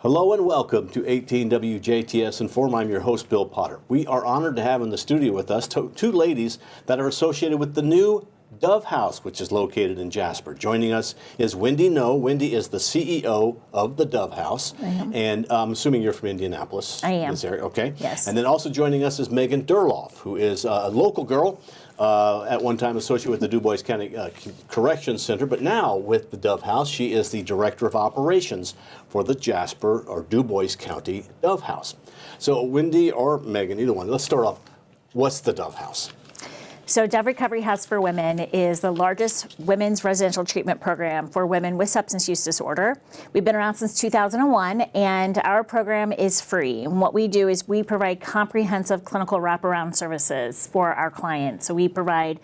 Hello and welcome to 18 WJTS in.form. I'm your host, Bill Potter. We are honored to have in the studio with us two ladies that are associated with the new Dove House, which is located in Jasper. Joining us is Wendy Noe. Wendy is the CEO of the Dove House. I am. And I'm assuming you're from Indianapolis. I am. This area, okay? Yes. And then also joining us is Megan Durlauf, who is a local girl, at one time associated with the Dubois County Corrections Center, but now with the Dove House, she is the Director of Operations for the Jasper or Dubois County Dove House. So Wendy or Megan, either one, let's start off. What's the Dove House? So Dove Recovery House for Women is the largest women's residential treatment program for women with substance use disorder. We've been around since 2001, and our program is free. And what we do is we provide comprehensive clinical wraparound services for our clients. So we provide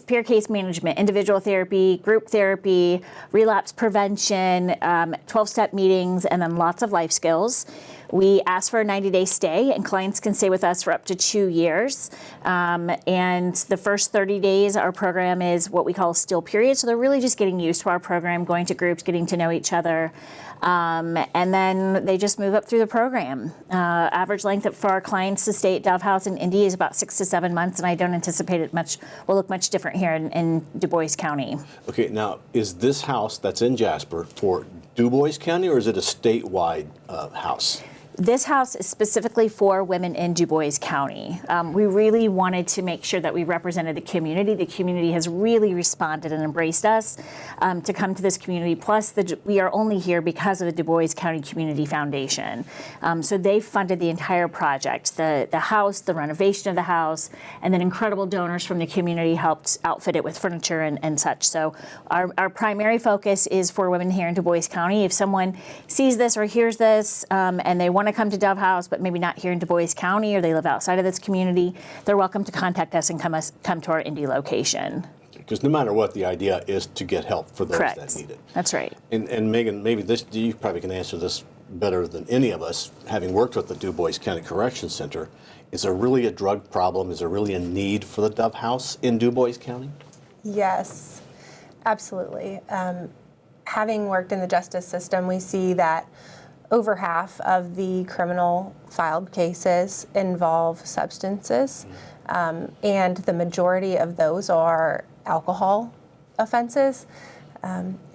peer case management, individual therapy, group therapy, relapse prevention, 12-step meetings, and then lots of life skills. We ask for a 90-day stay, and clients can stay with us for up to 2 years. And the first 30 days, our program is what we call a still period. So they're really just getting used to our program, going to groups, getting to know each other. And then they just move up through the program. Average length for our clients to stay at Dove House in Indy is about 6 to 7 months, and I don't anticipate it will look much different here in Dubois County. Okay, now is this house that's in Jasper for Dubois County, or is it a statewide house? This house is specifically for women in Dubois County. We really wanted to make sure that we represented the community. The community has really responded and embraced us to come to this community. Plus, we are only here because of the Dubois County Community Foundation. So they funded the entire project, the house, the renovation of the house, and then incredible donors from the community helped outfit it with furniture and such. So our primary focus is for women here in Dubois County. If someone sees this or hears this and they want to come to Dove House, but maybe not here in Dubois County, or they live outside of this community, they're welcome to contact us and come to our Indy location. Because no matter what, the idea is to get help for those Correct. that need it. That's right. And Megan, maybe you probably can answer this better than any of us, having worked with the Dubois County Correction Center. Is there really a drug problem? Is there really a need for the Dove House in Dubois County? Yes, absolutely. Having worked in the justice system, we see that over half of the criminal filed cases involve substances, and the majority of those are alcohol offenses.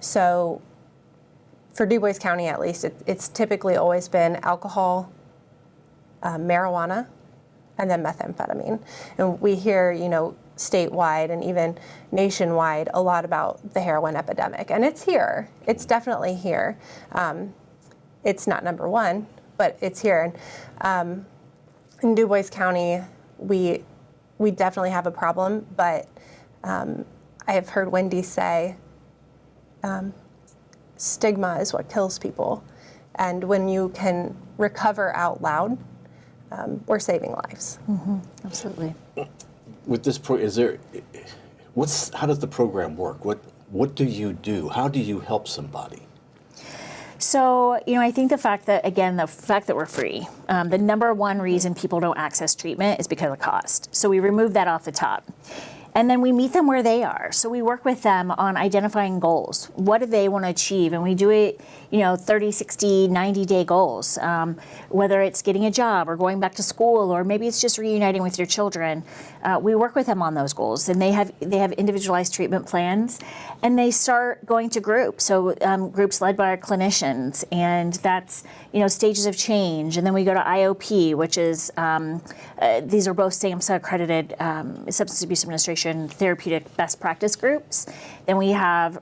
So for Dubois County, at least, it's typically always been alcohol, marijuana, and then methamphetamine. And we hear, statewide and even nationwide a lot about the heroin epidemic. And it's here. It's definitely here. It's not number one, but it's here. And in Dubois County, we definitely have a problem, but I have heard Wendy say stigma is what kills people. And when you can recover out loud, we're saving lives. Mm-hmm. Absolutely. With this, how does the program work? What do you do? How do you help somebody? So, I think the fact that we're free, the number one reason people don't access treatment is because of cost. So we remove that off the top. And then we meet them where they are. So we work with them on identifying goals. What do they want to achieve? And we do it, 30, 60, 90-day goals, whether it's getting a job or going back to school, or maybe it's just reuniting with your children. We work with them on those goals, and they have individualized treatment plans, and they start going to groups. So groups led by our clinicians, and that's, stages of change. And then we go to IOP, which is, these are both SAMHSA accredited Substance Abuse Administration therapeutic best practice groups. Then we have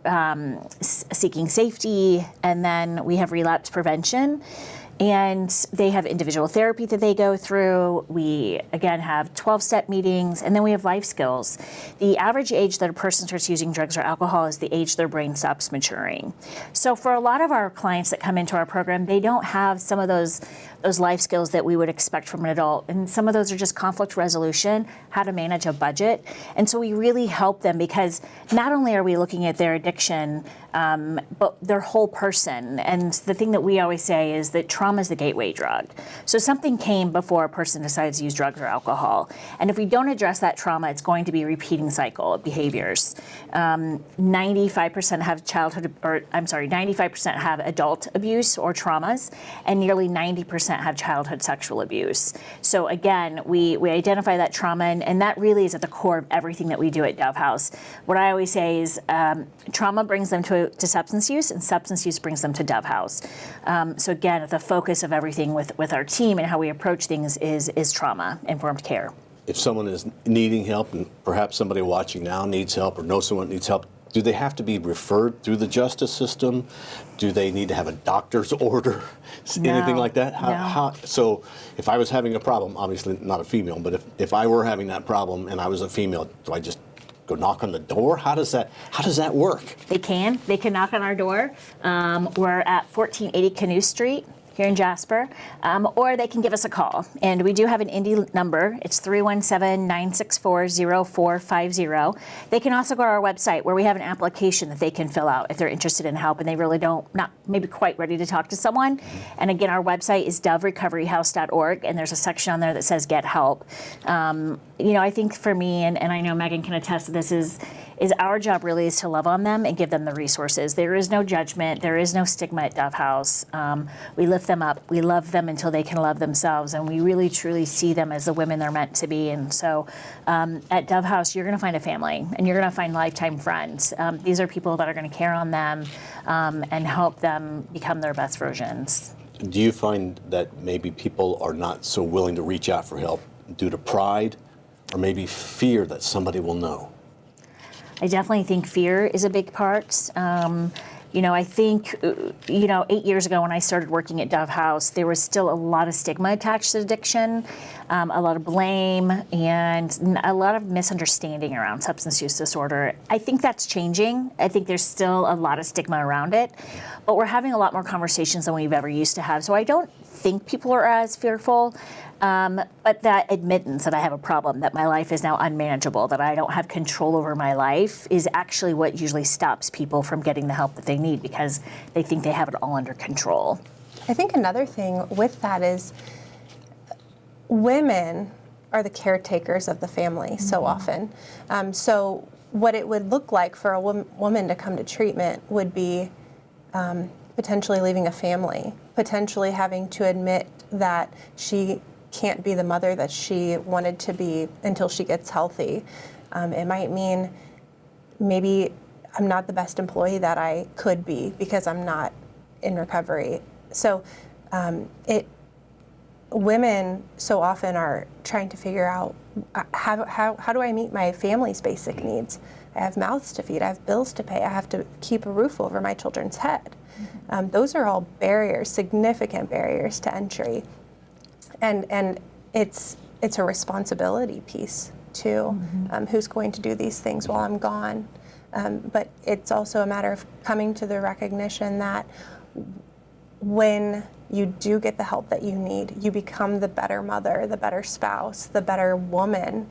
seeking safety, and then we have relapse prevention. And they have individual therapy that they go through. We, again, have 12-step meetings, and then we have life skills. The average age that a person starts using drugs or alcohol is the age their brain stops maturing. So for a lot of our clients that come into our program, they don't have some of those life skills that we would expect from an adult. And some of those are just conflict resolution, how to manage a budget. And so we really help them, because not only are we looking at their addiction, but their whole person. And the thing that we always say is that trauma is the gateway drug. So something came before a person decides to use drugs or alcohol. And if we don't address that trauma, it's going to be a repeating cycle of behaviors. 95% have 95% have adult abuse or traumas, and nearly 90% have childhood sexual abuse. So again, we identify that trauma, and that really is at the core of everything that we do at Dove House. What I always say is trauma brings them to substance use, and substance use brings them to Dove House. So again, the focus of everything with our team and how we approach things is trauma-informed care. If someone is needing help, and perhaps somebody watching now needs help or knows someone needs help, do they have to be referred through the justice system? Do they need to have a doctor's order? Anything like that? So if I was having a problem, obviously not a female, but if I were having that problem and I was a female, do I just go knock on the door? How does that work? They can knock on our door. We're at 1480 Canoe Street here in Jasper, or they can give us a call. And we do have an Indy number. It's 317-964-0450. They can also go to our website where we have an application that they can fill out if they're interested in help and they really not maybe quite ready to talk to someone. And again, our website is doverecoveryhouse.org, and there's a section on there that says get help. I think for me, and I know Megan can attest to this, is our job really is to love on them and give them the resources. There is no judgment. There is no stigma at Dove House. We lift them up. We love them until they can love themselves, and we really, truly see them as the women they're meant to be. And so at Dove House, you're going to find a family, and you're going to find lifetime friends. These are people that are going to care on them and help them become their best versions. Do you find that maybe people are not so willing to reach out for help due to pride or maybe fear that somebody will know? I definitely think fear is a big part. I think, 8 years ago when I started working at Dove House, there was still a lot of stigma attached to addiction, a lot of blame, and a lot of misunderstanding around substance use disorder. I think that's changing. I think there's still a lot of stigma around it, but we're having a lot more conversations than we've ever used to have. So I don't think people are as fearful. But that admittance that I have a problem, that my life is now unmanageable, that I don't have control over my life, is actually what usually stops people from getting the help that they need, because they think they have it all under control. I think another thing with that is women are the caretakers of the family so often. So what it would look like for a woman to come to treatment would be potentially leaving a family, potentially having to admit that she can't be the mother that she wanted to be until she gets healthy. It might mean maybe I'm not the best employee that I could be because I'm not in recovery. So women so often are trying to figure out how do I meet my family's basic needs? I have mouths to feed, I have bills to pay, I have to keep a roof over my children's head. Those are all barriers, significant barriers to entry. And it's a responsibility piece too. Who's going to do these things while I'm gone? But it's also a matter of coming to the recognition that when you do get the help that you need, you become the better mother, the better spouse, the better woman,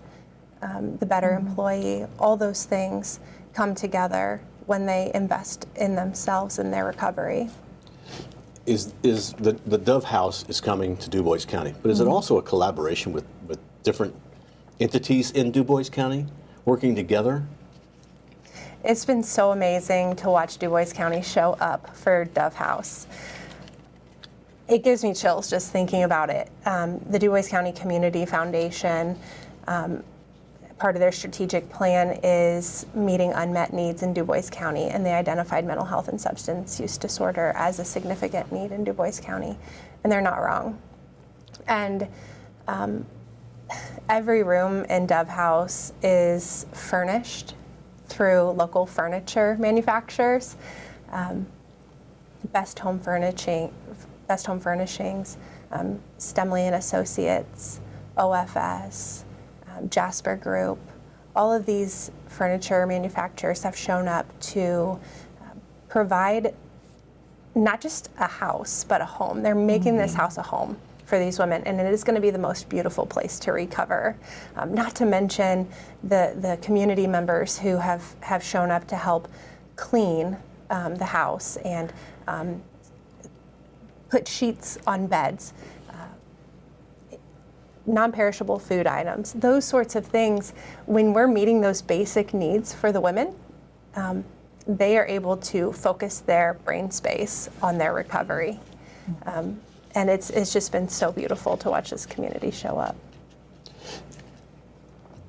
the better employee. All those things come together when they invest in themselves and their recovery. Is the Dove House is coming to Dubois County, but is it also a collaboration with different entities in Dubois County working together? It's been so amazing to watch Dubois County show up for Dove House. It gives me chills just thinking about it. The Dubois County Community Foundation, part of their strategic plan is meeting unmet needs in Dubois County, and they identified mental health and substance use disorder as a significant need in Dubois County, and they're not wrong. And every room in Dove House is furnished through local furniture manufacturers, Best Home Furnishings, Stemley and Associates, OFS, Jasper Group. All of these furniture manufacturers have shown up to provide not just a house, but a home. They're making this house a home for these women, and it is going to be the most beautiful place to recover. Not to mention the community members who have shown up to help clean the house and put sheets on beds, non-perishable food items, those sorts of things. When we're meeting those basic needs for the women, they are able to focus their brain space on their recovery. And it's just been so beautiful to watch this community show up.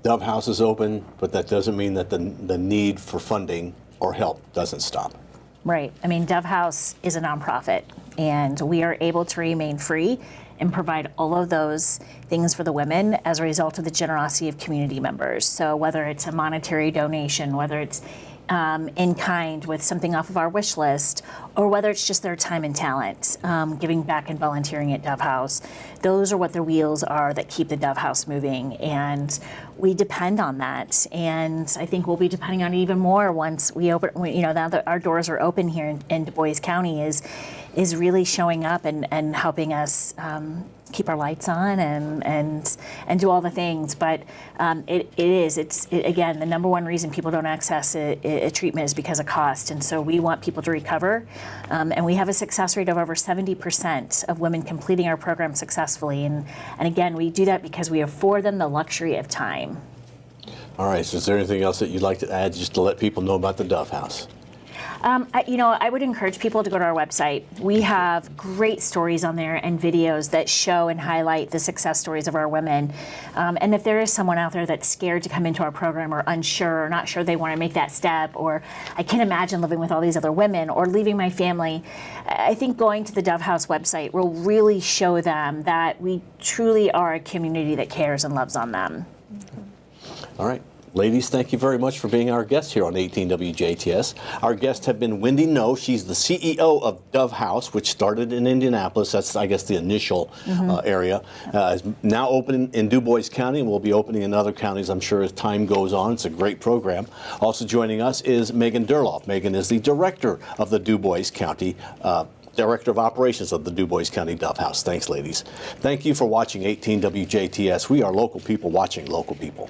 Dove House is open, but that doesn't mean that the need for funding or help doesn't stop. Right. I mean, Dove House is a nonprofit, and we are able to remain free and provide all of those things for the women as a result of the generosity of community members. So whether it's a monetary donation, whether it's in kind with something off of our wish list, or whether it's just their time and talent, giving back and volunteering at Dove House, those are what the wheels are that keep the Dove House moving, and we depend on that. And I think we'll be depending on it even more once we open. Now that our doors are open here in Dubois County, is really showing up and helping us keep our lights on and do all the things. But it's again, the number one reason people don't access a treatment is because of cost. And so we want people to recover. And we have a success rate of over 70% of women completing our program successfully. And again, we do that because we afford them the luxury of time. All right, so is there anything else that you'd like to add just to let people know about the Dove House? I would encourage people to go to our website. We have great stories on there and videos that show and highlight the success stories of our women. And if there is someone out there that's scared to come into our program or unsure or not sure they want to make that step, or I can't imagine living with all these other women or leaving my family, I think going to the Dove House website will really show them that we truly are a community that cares and loves on them. All right. Ladies, thank you very much for being our guests here on 18 WJTS. Our guests have been Wendy Noe. She's the CEO of Dove House, which started in Indianapolis. That's, I guess, the initial area. Is now open in Dubois County, and will be opening in other counties, I'm sure, as time goes on. It's a great program. Also joining us is Megan Durlauf. Megan is the director of the Dubois County Director of Operations of the Dubois County Dove House. Thanks, ladies. Thank you for watching 18 WJTS. We are local people watching local people.